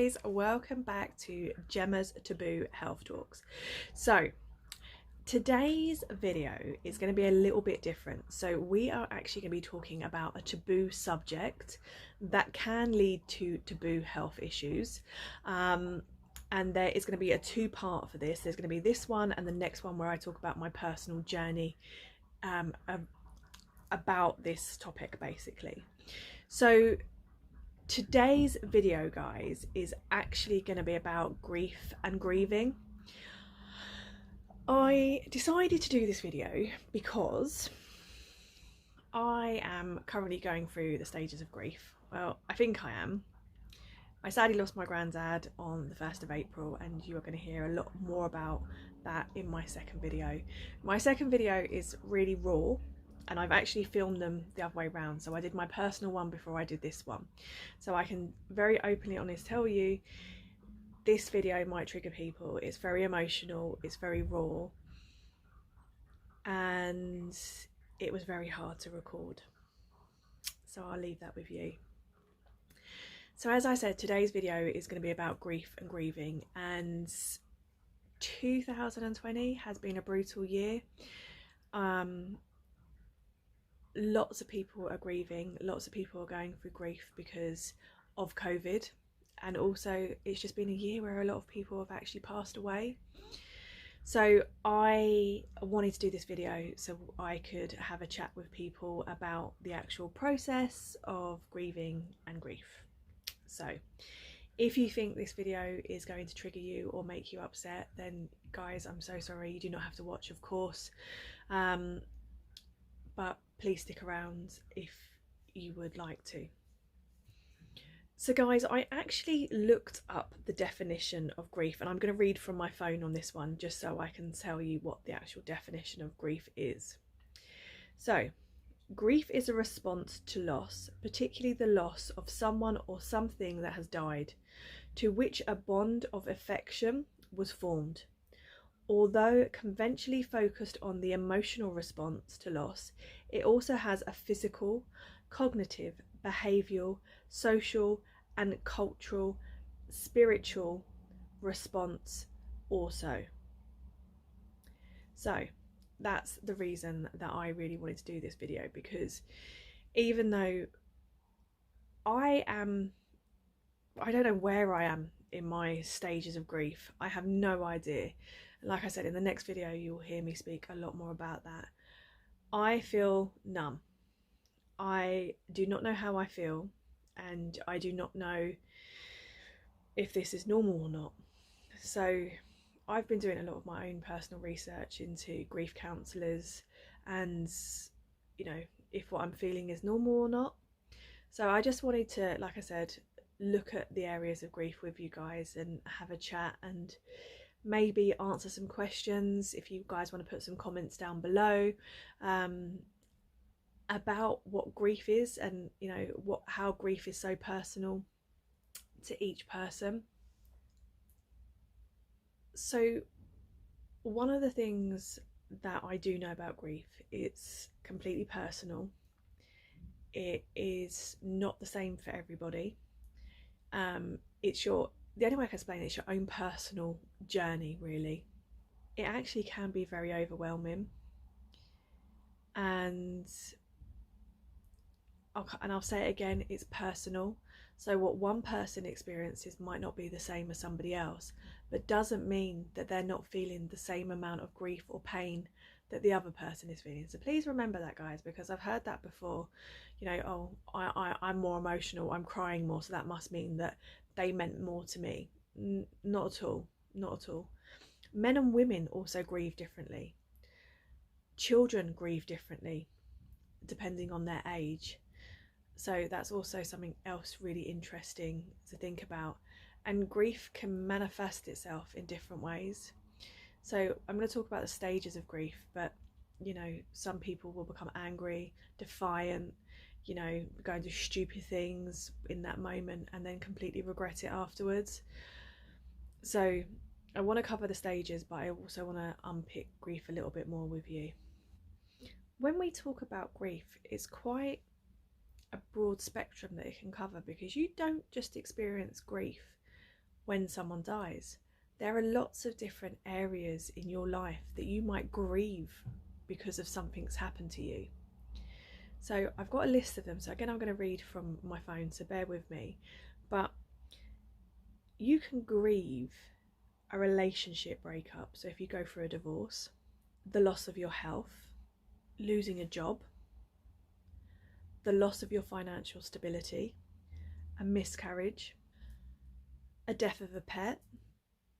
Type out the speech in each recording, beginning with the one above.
guys, welcome back to Gemma's Taboo Health Talks. So today's video is going to be a little bit different. So we are actually going to be talking about a taboo subject that can lead to taboo health issues. And there is going to be a two-part for this. There's going to be this one and the next one where I talk about my personal journey about this topic basically. So today's video, guys, is actually going to be about grief and grieving. I decided to do this video because I am currently going through the stages of grief. Well, I think I am. I sadly lost my granddad on the 1st of April, and you are going to hear a lot more about that in my second video. My second video is really raw, and I've actually filmed them the other way around. So I did my personal one before I did this one. So I can very openly honest tell you, this video might trigger people. It's very emotional, it's very raw, and it was very hard to record. So I'll leave that with you. So as I said, today's video is going to be about grief and grieving, and 2020 has been a brutal year. Lots of people are grieving, lots of people are going through grief because of COVID, and also it's just been a year where a lot of people have actually passed away. So I wanted to do this video so I could have a chat with people about the actual process of grieving and grief. So if you think this video is going to trigger you or make you upset, then guys, I'm so sorry, you do not have to watch, of course. But please stick around if you would like to. So guys, I actually looked up the definition of grief, and I'm going to read from my phone on this one just so I can tell you what the actual definition of grief is. So, grief is a response to loss, particularly the loss of someone or something that has died, to which a bond of affection was formed. Although conventionally focused on the emotional response to loss, it also has a physical, cognitive, behavioural, social and cultural, spiritual response also. So that's the reason that I really wanted to do this video, because even though I don't know where I am in my stages of grief, I have no idea. Like I said, in the next video you'll hear me speak a lot more about that. I feel numb. I do not know how I feel, and I do not know if this is normal or not. So I've been doing a lot of my own personal research into grief counsellors and, you know, if what I'm feeling is normal or not. So I just wanted to, like I said, look at the areas of grief with you guys and have a chat and maybe answer some questions if you guys want to put some comments down below about what grief is, and you know how grief is so personal to each person. So one of the things that I do know about grief, it's completely personal. It is not the same for everybody. The only way I can explain it, it's your own personal journey, really. It actually can be very overwhelming, and I'll say it again, it's personal. So what one person experiences might not be the same as somebody else, but doesn't mean that they're not feeling the same amount of grief or pain that the other person is feeling. So please remember that, guys, because I've heard that before. You know, oh, I'm more emotional, I'm crying more, so that must mean that they meant more to me. Not at all, not at all. Men and women also grieve differently. Children grieve differently depending on their age. So that's also something else really interesting to think about. And grief can manifest itself in different ways. So I'm going to talk about the stages of grief, but you know, some people will become angry, defiant, you know, go and do stupid things in that moment and then completely regret it afterwards. So I want to cover the stages, but I also want to unpick grief a little bit more with you. When we talk about grief, it's quite a broad spectrum that it can cover, because you don't just experience grief when someone dies. There are lots of different areas in your life that you might grieve because of something's happened to you. So I've got a list of them. So again, I'm going to read from my phone, so bear with me. But you can grieve a relationship breakup. So if you go through a divorce, the loss of your health, losing a job, the loss of your financial stability, a miscarriage, a death of a pet,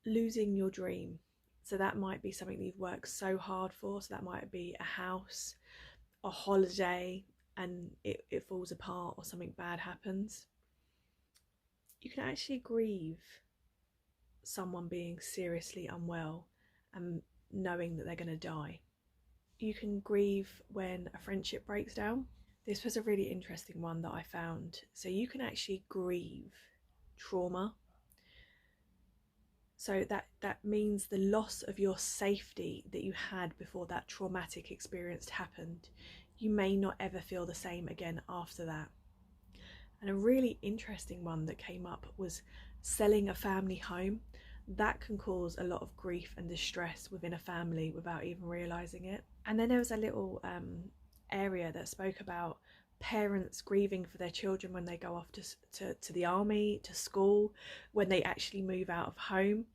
losing your dream. So that might be something that you've worked so hard for. So that might be a house, a holiday, and it falls apart or something bad happens. You can actually grieve someone being seriously unwell and knowing that they're going to die. You can grieve when a friendship breaks down. This was a really interesting one that I found. So you can actually grieve trauma. So that means the loss of your safety that you had before that traumatic experience happened. You may not ever feel the same again after that. And a really interesting one that came up was selling a family home. That can cause a lot of grief and distress within a family without even realising it. And then there was a little area that spoke about parents grieving for their children when they go off to the army, to school, when they actually move out of home.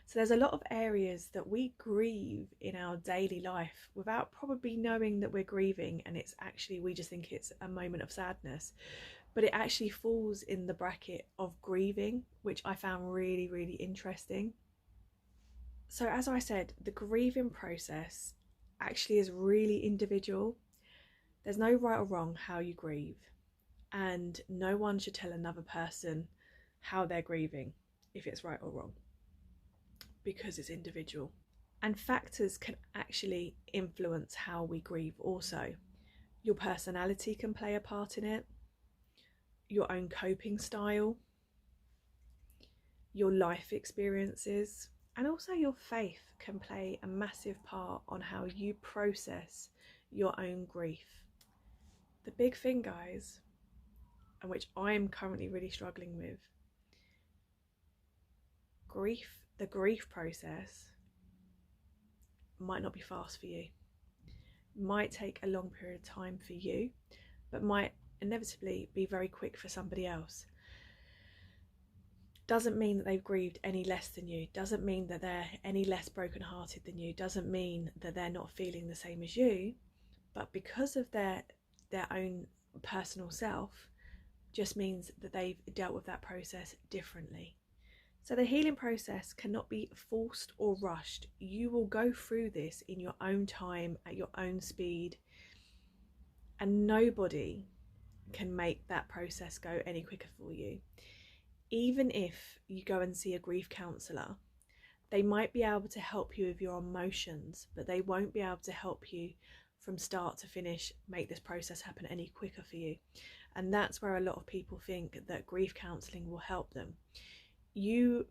So there's a lot of areas that we grieve in our daily life without probably knowing that we're grieving, and it's actually, we just think it's a moment of sadness, but it actually falls in the bracket of grieving, which I found really, really interesting. So as I said, the grieving process actually is really individual. There's no right or wrong how you grieve, and no one should tell another person how they're grieving if it's right or wrong, because it's individual. And factors can actually influence how we grieve also. Your personality can play a part in it, your own coping style, your life experiences, and also your faith can play a massive part on how you process your own grief. The big thing, guys, and which I'm currently really struggling with, the grief process might not be fast for you. Might take a long period of time for you, but might inevitably be very quick for somebody else. Doesn't mean that they've grieved any less than you, doesn't mean that they're any less brokenhearted than you, doesn't mean that they're not feeling the same as you, but because of their own personal self, just means that they've dealt with that process differently. So the healing process cannot be forced or rushed. You will go through this in your own time, at your own speed, and nobody can make that process go any quicker for you. Even if you go and see a grief counsellor, they might be able to help you with your emotions, but they won't be able to help you from start to finish make this process happen any quicker for you. And that's where a lot of people think that grief counselling will help them. Your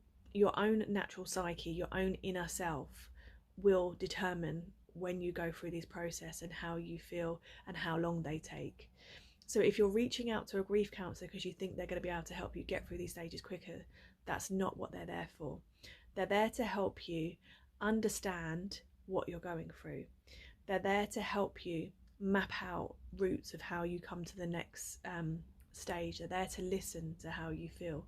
own natural psyche, your own inner self will determine when you go through this process and how you feel and how long they take. So if you're reaching out to a grief counsellor because you think they're going to be able to help you get through these stages quicker, that's not what they're there for. They're there to help you understand what you're going through. They're there to help you map out routes of how you come to the next stage. They're there to listen to how you feel,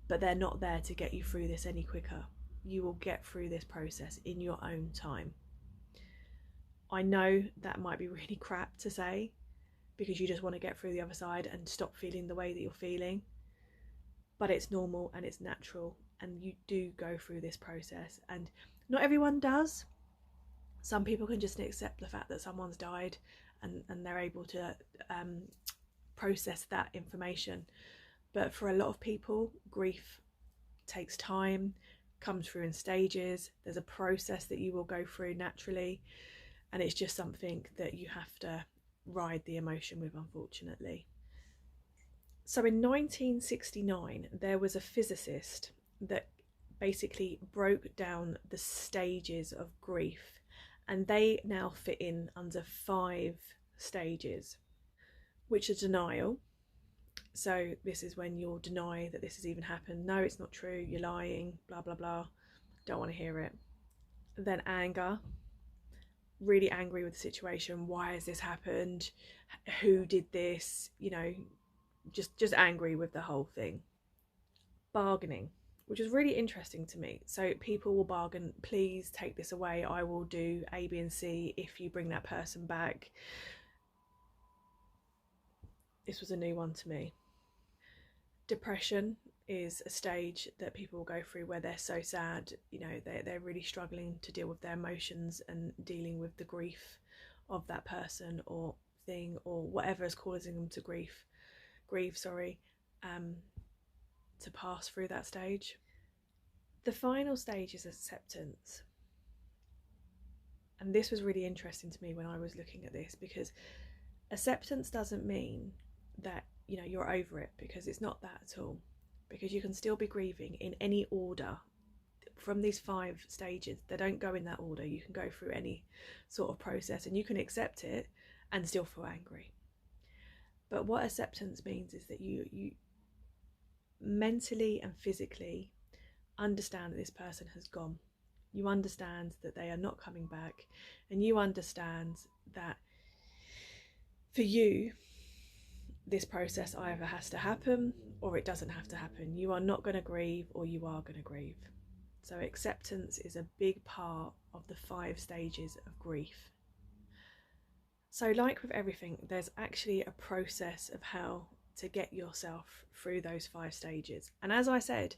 but they're not there to get you through this any quicker. You will get through this process in your own time. I know that might be really crap to say, because you just want to get through the other side and stop feeling the way that you're feeling, but it's normal and it's natural, and you do go through this process, and not everyone does. Some people can just accept the fact that someone's died and they're able to process that information, but for a lot of people, grief takes time, comes through in stages. There's a process that you will go through naturally, and it's just something that you have to ride the emotion with, unfortunately. So in 1969, there was a physicist that basically broke down the stages of grief, and they now fit in under 5 stages, which are denial, So this is when you'll deny that this has even happened. No, it's not true, you're lying, blah blah blah, don't want to hear it. Then anger, really angry with the situation. Why has this happened? Who did this? You know, just angry with the whole thing. Bargaining, which is really interesting to me. So people will bargain, please take this away, I will do A, B and C if you bring that person back. This was a new one to me. Depression is a stage that people will go through where they're so sad, you know, they're really struggling to deal with their emotions and dealing with the grief of that person or thing or whatever is causing them to grieve, to pass through that stage. The final stage is acceptance. And this was really interesting to me when I was looking at this, because acceptance doesn't mean that, you know, you're over it, because it's not that at all. Because you can still be grieving in any order from these 5 stages. They don't go in that order. You can go through any sort of process and you can accept it and still feel angry. But what acceptance means is that you mentally and physically understand that this person has gone. You understand that they are not coming back, and you understand that for you, this process either has to happen or it doesn't have to happen. You are not going to grieve or you are going to grieve. So acceptance is a big part of the 5 stages of grief. So like with everything, there's actually a process of how to get yourself through those 5 stages. And as I said,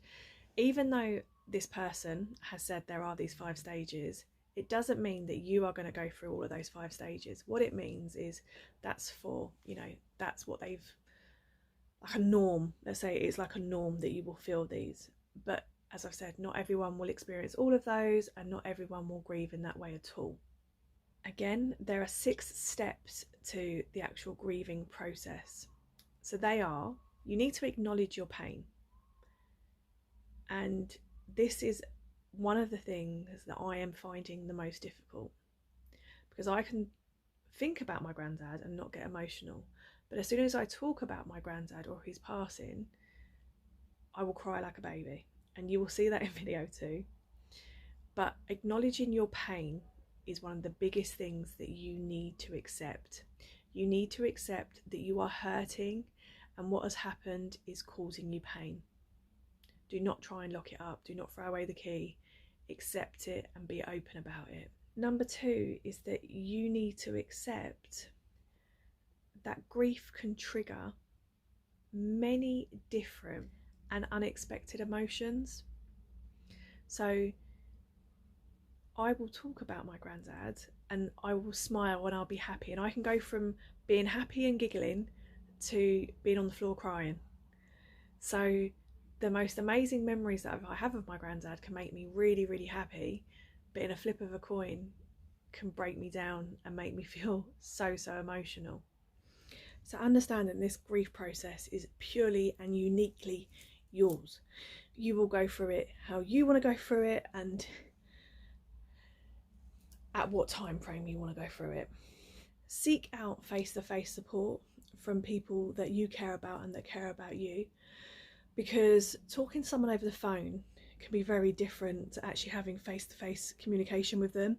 even though this person has said there are these 5 stages, it doesn't mean that you are going to go through all of those 5 stages. What it means is that's for, you know, that's what they've, like a norm. Let's say it's like a norm that you will feel these. But as I've said, not everyone will experience all of those, and not everyone will grieve in that way at all. Again, there are 6 steps to the actual grieving process. So they are, you need to acknowledge your pain. And this is one of the things that I am finding the most difficult, because I can think about my granddad and not get emotional, but as soon as I talk about my granddad or his passing, I will cry like a baby, and you will see that in video too. But acknowledging your pain is one of the biggest things that you need to accept. You need to accept that you are hurting and what has happened is causing you pain. Do not try and lock it up. Do not throw away the key. Accept it and be open about it. Number 2 is that you need to accept that grief can trigger many different and unexpected emotions. So I will talk about my granddad and I will smile and I'll be happy, and I can go from being happy and giggling to being on the floor crying. So the most amazing memories that I have of my granddad can make me really, really happy, but in a flip of a coin can break me down and make me feel so emotional. So understanding this grief process is purely and uniquely yours. You will go through it how you want to go through it, and at what time frame you want to go through it. Seek out face-to-face support from people that you care about and that care about you, because talking to someone over the phone can be very different to actually having face-to-face communication with them,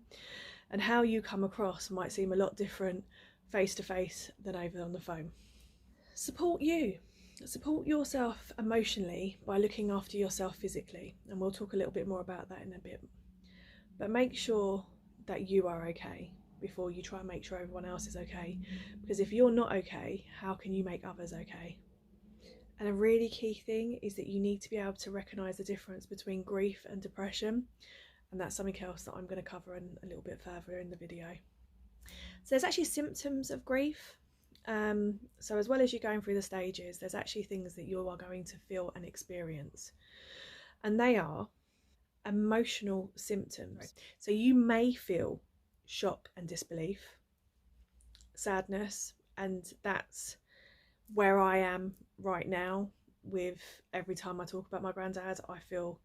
and how you come across might seem a lot different face-to-face than over on the phone. Support yourself emotionally by looking after yourself physically, and we'll talk a little bit more about that in a bit. But make sure that you are okay before you try and make sure everyone else is okay, because if you're not okay, how can you make others okay? And a really key thing is that you need to be able to recognise the difference between grief and depression, and that's something else that I'm going to cover in a little bit further in the video. So there's actually symptoms of grief. So as well as you going through the stages, there's actually things that you are going to feel and experience, and they are emotional symptoms. So you may feel shock and disbelief, sadness, and that's where I am right now. With every time I talk about my granddad, I feel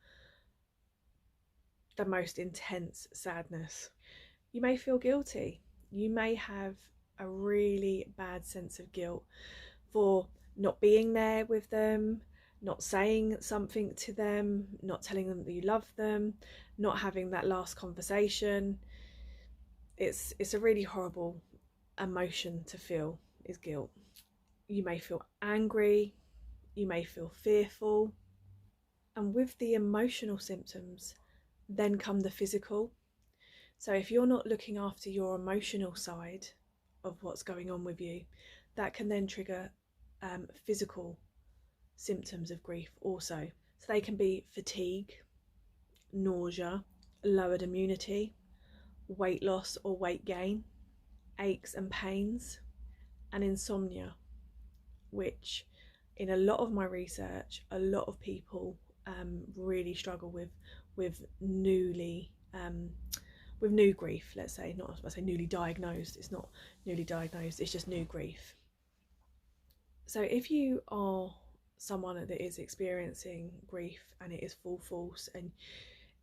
the most intense sadness. You may feel guilty. You may have a really bad sense of guilt for not being there with them, not saying something to them, not telling them that you love them, not having that last conversation. It's a really horrible emotion to feel, is guilt. You may feel angry, you may feel fearful, and with the emotional symptoms then come the physical. So if you're not looking after your emotional side of what's going on with you, that can then trigger physical symptoms of grief also. So they can be fatigue, nausea, lowered immunity, weight loss or weight gain, aches and pains, and insomnia, which in a lot of my research, a lot of people really struggle with newly with new grief, let's say. Not, I say newly diagnosed, it's not newly diagnosed, it's just new grief. So if you are someone that is experiencing grief and it is full force and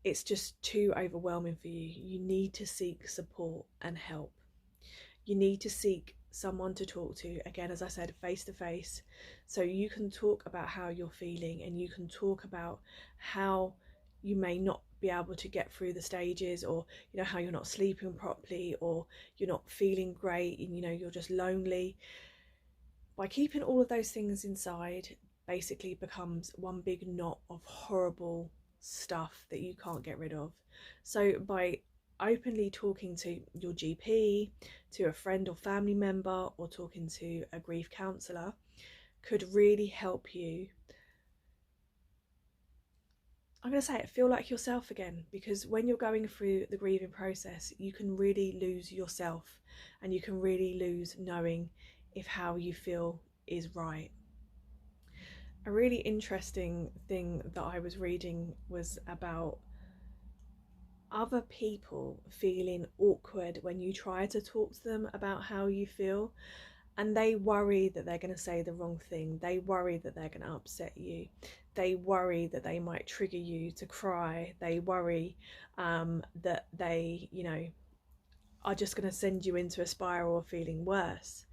it's just too overwhelming for you, you need to seek support and help. You need to seek someone to talk to, again, as I said, face to face, so you can talk about how you're feeling and you can talk about how you may not be able to get through the stages, or you know, how you're not sleeping properly, or you're not feeling great, and you know, you're just lonely. By keeping all of those things inside, basically becomes one big knot of horrible stuff that you can't get rid of. So by openly talking to your GP, to a friend or family member, or talking to a grief counsellor could really help you, I'm going to say it, feel like yourself again, because when you're going through the grieving process, you can really lose yourself and you can really lose knowing if how you feel is right. A really interesting thing that I was reading was about other people feeling awkward when you try to talk to them about how you feel, and they worry that they're going to say the wrong thing, they worry that they're going to upset you, they worry that they might trigger you to cry, they worry that they, you know, are just going to send you into a spiral of feeling worse.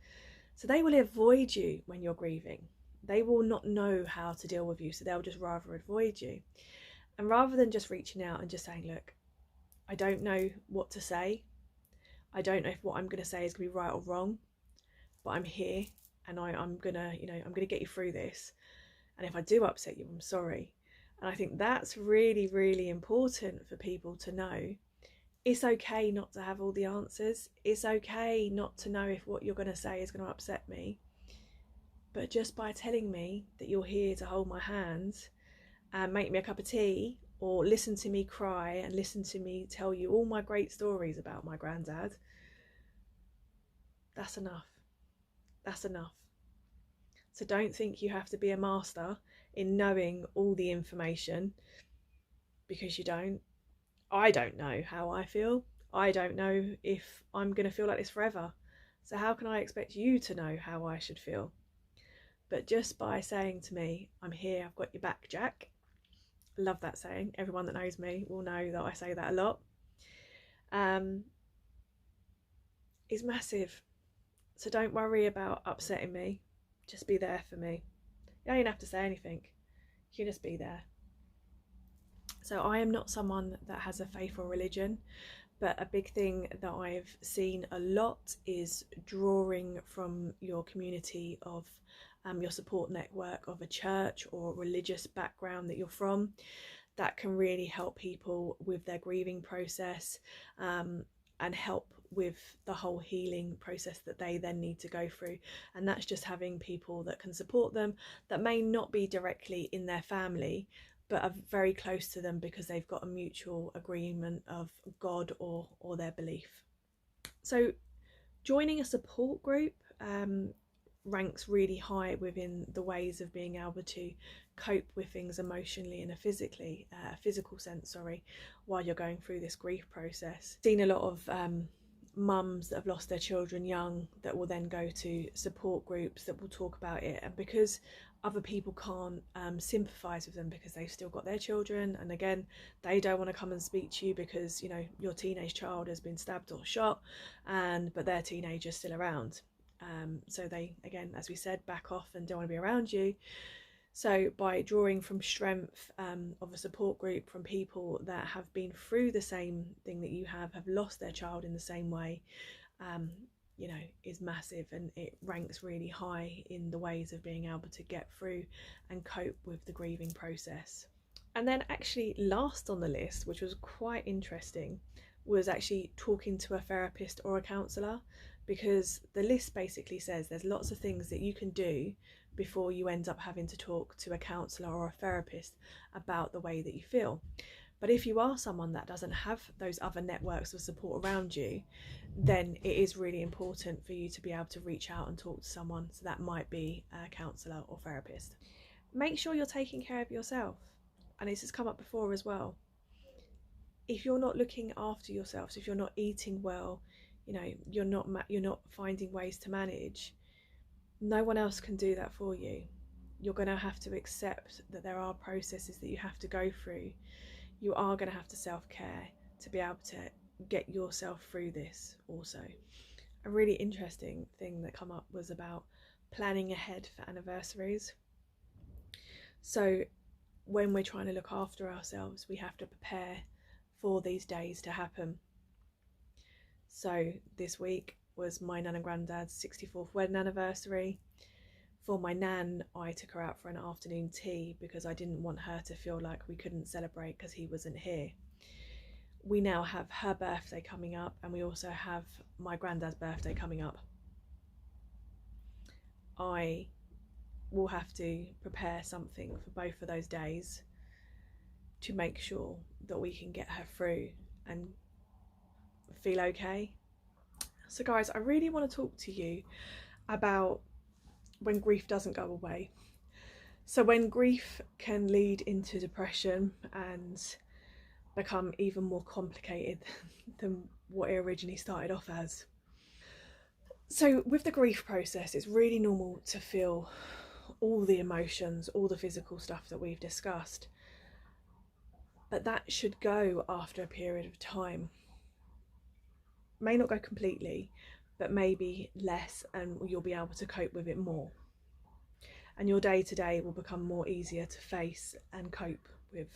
So they will avoid you when you're grieving. They will not know how to deal with you, so they'll just rather avoid you. And rather than just reaching out and just saying, look, I don't know what to say, I don't know if what I'm going to say is going to be right or wrong, but I'm here and I'm gonna, you know, I'm gonna get you through this, and if I do upset you, I'm sorry. And I think that's really, really important for people to know. It's okay not to have all the answers. It's okay not to know if what you're going to say is going to upset me. But just by telling me that you're here to hold my hand and make me a cup of tea, or listen to me cry and listen to me tell you all my great stories about my granddad, that's enough. That's enough. So don't think you have to be a master in knowing all the information, because you don't. I don't know how I feel. I don't know if I'm going to feel like this forever. So how can I expect you to know how I should feel? But just by saying to me, I'm here, I've got your back, Jack. I love that saying. Everyone that knows me will know that I say that a lot. Is massive. So don't worry about upsetting me. Just be there for me. You don't even have to say anything. You can just be there. So I am not someone that has a faith or religion, but a big thing that I've seen a lot is drawing from your community of your support network of a church or religious background that you're from. That can really help people with their grieving process and help with the whole healing process that they then need to go through. And that's just having people that can support them that may not be directly in their family, but are very close to them because they've got a mutual agreement of God or their belief. So joining a support group ranks really high within the ways of being able to cope with things emotionally in a physical sense, while you're going through this grief process. I've seen a lot of mums that have lost their children young that will then go to support groups that will talk about it, and because other people can't sympathise with them because they've still got their children, and again they don't want to come and speak to you because, you know, your teenage child has been stabbed or shot, but their teenager's still around. So they, again, as we said, back off and don't want to be around you. So by drawing from strength of a support group, from people that have been through the same thing that you have lost their child in the same way, you know, is massive, and it ranks really high in the ways of being able to get through and cope with the grieving process. And then actually last on the list, which was quite interesting, was actually talking to a therapist or a counsellor, because the list basically says there's lots of things that you can do before you end up having to talk to a counsellor or a therapist about the way that you feel. But if you are someone that doesn't have those other networks of support around you, then it is really important for you to be able to reach out and talk to someone. So that might be a counsellor or therapist. Make sure you're taking care of yourself. And this has come up before as well. If you're not looking after yourself, so if you're not eating well, you know, you're not finding ways to manage, no one else can do that for you. You're going to have to accept that there are processes that you have to go through. You are going to have to self-care to be able to get yourself through this. Also, a really interesting thing that come up was about planning ahead for anniversaries. So when we're trying to look after ourselves, we have to prepare for these days to happen. So this week was my nan and granddad's 64th wedding anniversary. For my nan, I took her out for an afternoon tea because I didn't want her to feel like we couldn't celebrate because he wasn't here. We now have her birthday coming up, and we also have my granddad's birthday coming up. I will have to prepare something for both of those days to make sure that we can get her through and feel okay. So guys, I really want to talk to you about when grief doesn't go away. So when grief can lead into depression and become even more complicated than what it originally started off as. So with the grief process, it's really normal to feel all the emotions, all the physical stuff that we've discussed, but that should go after a period of time. May not go completely, but maybe less, and you'll be able to cope with it more. And your day-to-day will become more easier to face and cope with.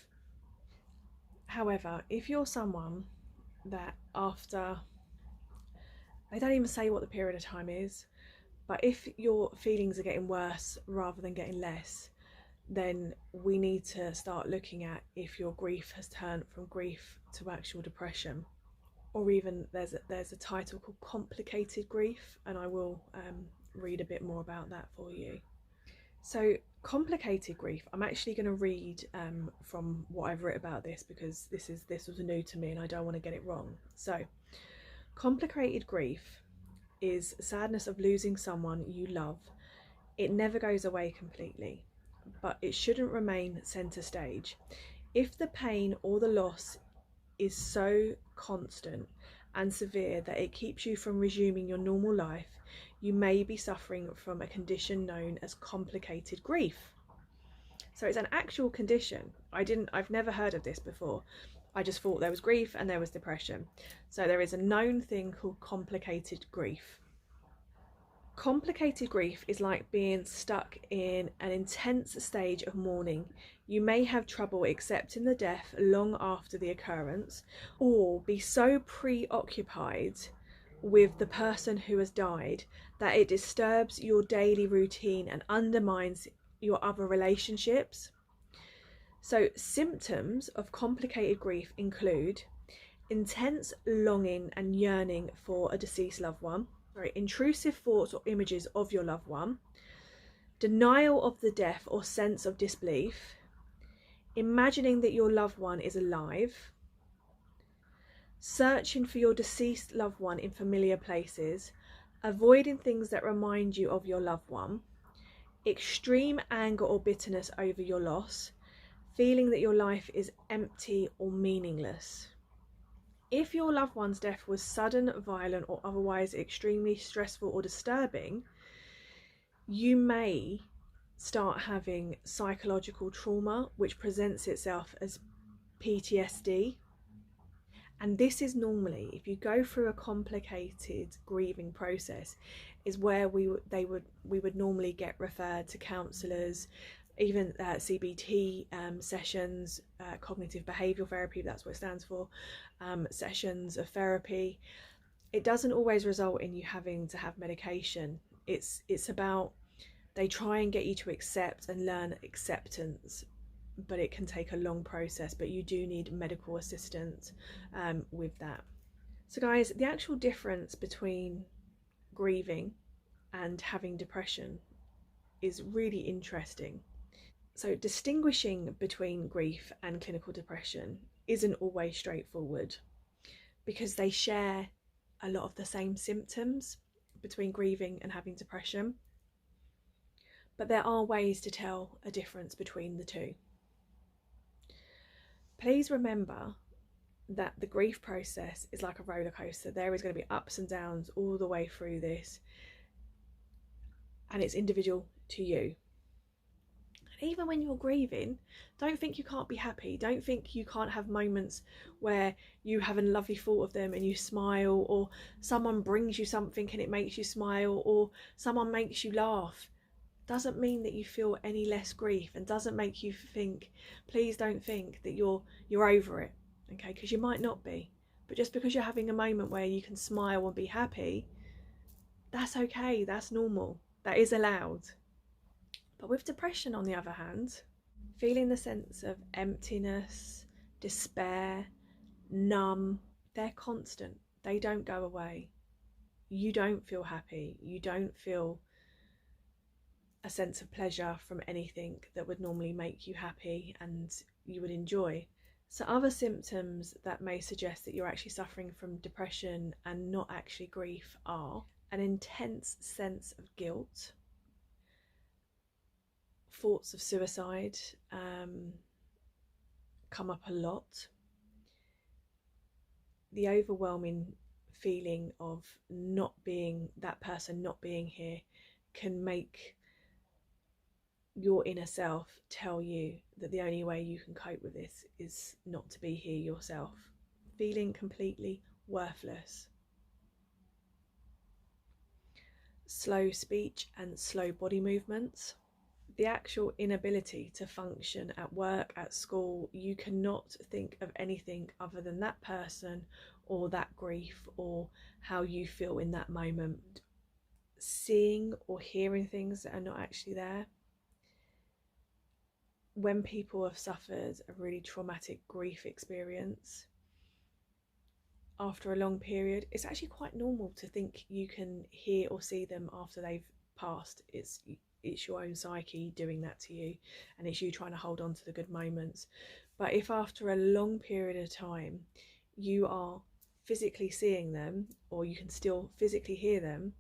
However, if you're someone that after, they don't even say what the period of time is, but if your feelings are getting worse rather than getting less, then we need to start looking at if your grief has turned from grief to actual depression. Or even there's a title called complicated grief, and I will read a bit more about that for you. So complicated grief, I'm actually going to read from what I've written about this, because this was new to me and I don't want to get it wrong. So complicated grief is sadness of losing someone you love. It never goes away completely, but it shouldn't remain centre stage. If the pain or the loss is so constant and severe that it keeps you from resuming your normal life, you may be suffering from a condition known as complicated grief. So it's an actual condition. I've never heard of this before. I just thought there was grief and there was depression. So there is a known thing called complicated grief. Complicated grief is like being stuck in an intense stage of mourning. You may have trouble accepting the death long after the occurrence, or be so preoccupied with the person who has died that it disturbs your daily routine and undermines your other relationships. So symptoms of complicated grief include intense longing and yearning for a deceased loved one, intrusive thoughts or images of your loved one, denial of the death or sense of disbelief, imagining that your loved one is alive, searching for your deceased loved one in familiar places, avoiding things that remind you of your loved one, extreme anger or bitterness over your loss, feeling that your life is empty or meaningless. If your loved one's death was sudden, violent, or otherwise extremely stressful or disturbing, you may start having psychological trauma, which presents itself as PTSD. And this is normally, if you go through a complicated grieving process, is where we would normally get referred to counsellors, even CBT sessions, cognitive behavioural therapy, that's what it stands for, sessions of therapy. It doesn't always result in you having to have medication. It's about, they try and get you to accept and learn acceptance, but it can take a long process, but you do need medical assistance with that. So guys, the actual difference between grieving and having depression is really interesting. So distinguishing between grief and clinical depression isn't always straightforward, because they share a lot of the same symptoms between grieving and having depression, but there are ways to tell a difference between the two. Please remember that the grief process is like a roller coaster. There is going to be ups and downs all the way through this, and it's individual to you. And even when you're grieving, don't think you can't be happy. Don't think you can't have moments where you have a lovely thought of them and you smile, or someone brings you something and it makes you smile, or someone makes you laugh. Doesn't mean that you feel any less grief, and doesn't make you think, please don't think that you're over it, okay, because you might not be. But just because you're having a moment where you can smile and be happy, that's okay, that's normal, that is allowed. But with depression, on the other hand, feeling the sense of emptiness, despair, numb, they're constant, they don't go away. You don't feel happy, you don't feel a sense of pleasure from anything that would normally make you happy and you would enjoy. So other symptoms that may suggest that you're actually suffering from depression and not actually grief are an intense sense of guilt, thoughts of suicide come up a lot, the overwhelming feeling of not being that person, not being here, can make your inner self tell you that the only way you can cope with this is not to be here yourself. Feeling completely worthless. Slow speech and slow body movements. The actual inability to function at work, at school. You cannot think of anything other than that person or that grief or how you feel in that moment. Seeing or hearing things that are not actually there. When people have suffered a really traumatic grief experience, after a long period, it's actually quite normal to think you can hear or see them after they've passed. It's your own psyche doing that to you, and it's you trying to hold on to the good moments. But if after a long period of time you are physically seeing them, or you can still physically hear them,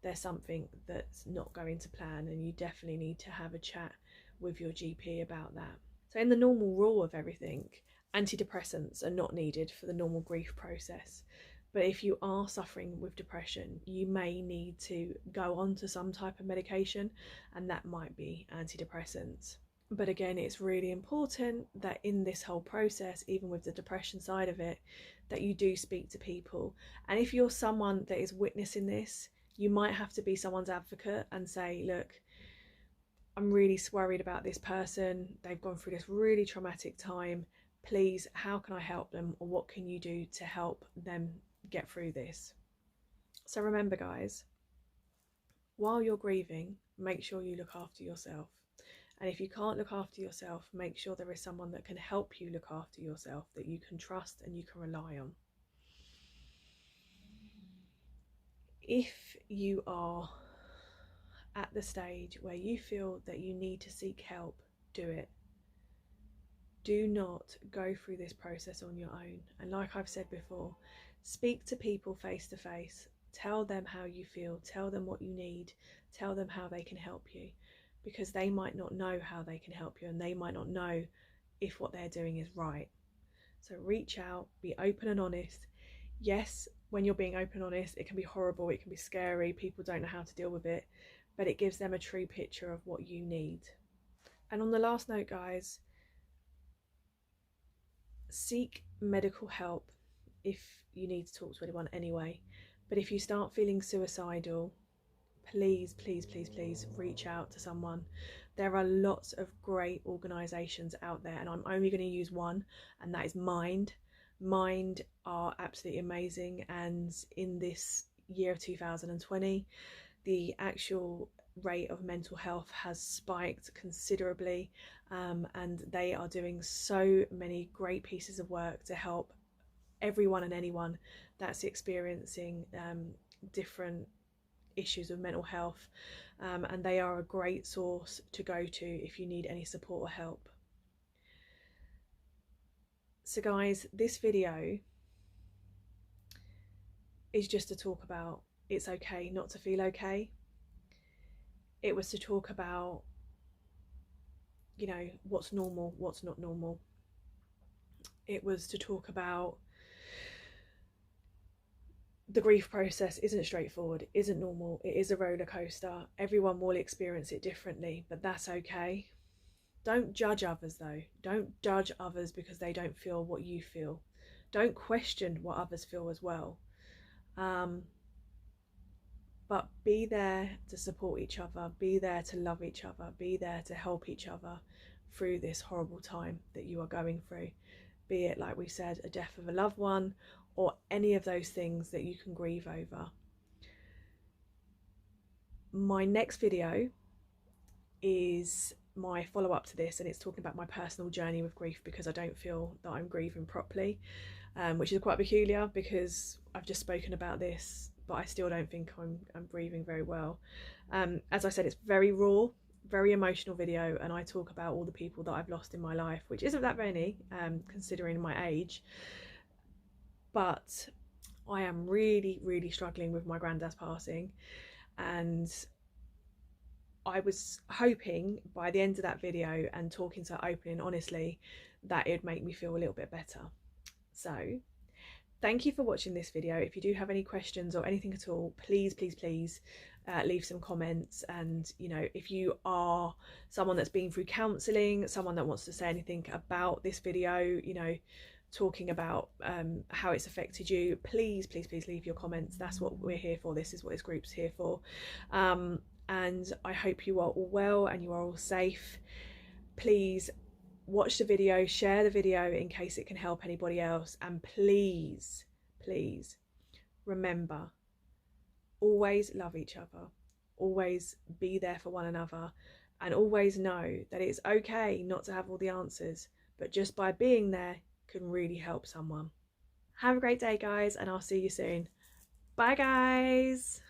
there's something that's not going to plan, and you definitely need to have a chat with your GP about that. So in the normal rule of everything, antidepressants are not needed for the normal grief process. But if you are suffering with depression, you may need to go on to some type of medication, and that might be antidepressants. But again, it's really important that in this whole process, even with the depression side of it, that you do speak to people. And if you're someone that is witnessing this, you might have to be someone's advocate and say, look, I'm really worried about this person. They've gone through this really traumatic time. Please, how can I help them? Or what can you do to help them get through this? So remember, guys, while you're grieving, make sure you look after yourself. And if you can't look after yourself, make sure there is someone that can help you look after yourself, that you can trust and you can rely on. If you are at the stage where you feel that you need to seek help, do it. Do not go through this process on your own. And like I've said before, speak to people face to face. Tell them how you feel. Tell them what you need. Tell them how they can help you, because they might not know how they can help you, and they might not know if what they're doing is right. So reach out, be open and honest. Yes, when you're being open and honest, it can be horrible, it can be scary, people don't know how to deal with it, but it gives them a true picture of what you need. And on the last note, guys, seek medical help if you need to talk to anyone anyway. But if you start feeling suicidal, please, please, please, please reach out to someone. There are lots of great organisations out there, and I'm only going to use one, and that is Mind. Mind are absolutely amazing, and in this year of 2020, the actual rate of mental health has spiked considerably, and they are doing so many great pieces of work to help everyone and anyone that's experiencing different issues of mental health, and they are a great source to go to if you need any support or help. So guys, this video is just to talk about it's okay not to feel okay. It was to talk about, you know, what's normal, what's not normal. It was to talk about the grief process isn't straightforward, isn't normal, it is a roller coaster. Everyone will experience it differently, but that's okay. Don't judge others though. Don't judge others because they don't feel what you feel. Don't question what others feel as well. But be there to support each other, be there to love each other, be there to help each other through this horrible time that you are going through. Be it, like we said, a death of a loved one, or any of those things that you can grieve over. My next video is my follow-up to this, and it's talking about my personal journey with grief, because I don't feel that I'm grieving properly, which is quite peculiar because I've just spoken about this, but I still don't think I'm grieving very well. As I said, it's very raw, very emotional video, and I talk about all the people that I've lost in my life, which isn't that many considering my age. But I am really, really struggling with my granddad's passing, and I was hoping by the end of that video and talking to her openly and honestly that it would make me feel a little bit better. So thank you for watching this video. If you do have any questions or anything at all, please, please, please leave some comments. And, you know, if you are someone that's been through counselling, someone that wants to say anything about this video, you know, talking about how it's affected you, please, please, please leave your comments. That's what we're here for. This is what this group's here for. And I hope you are all well and you are all safe. Please watch the video, share the video in case it can help anybody else, and please, please remember, always love each other, always be there for one another, and always know that it's okay not to have all the answers, but just by being there can really help someone. Have a great day, guys, and I'll see you soon. Bye, guys.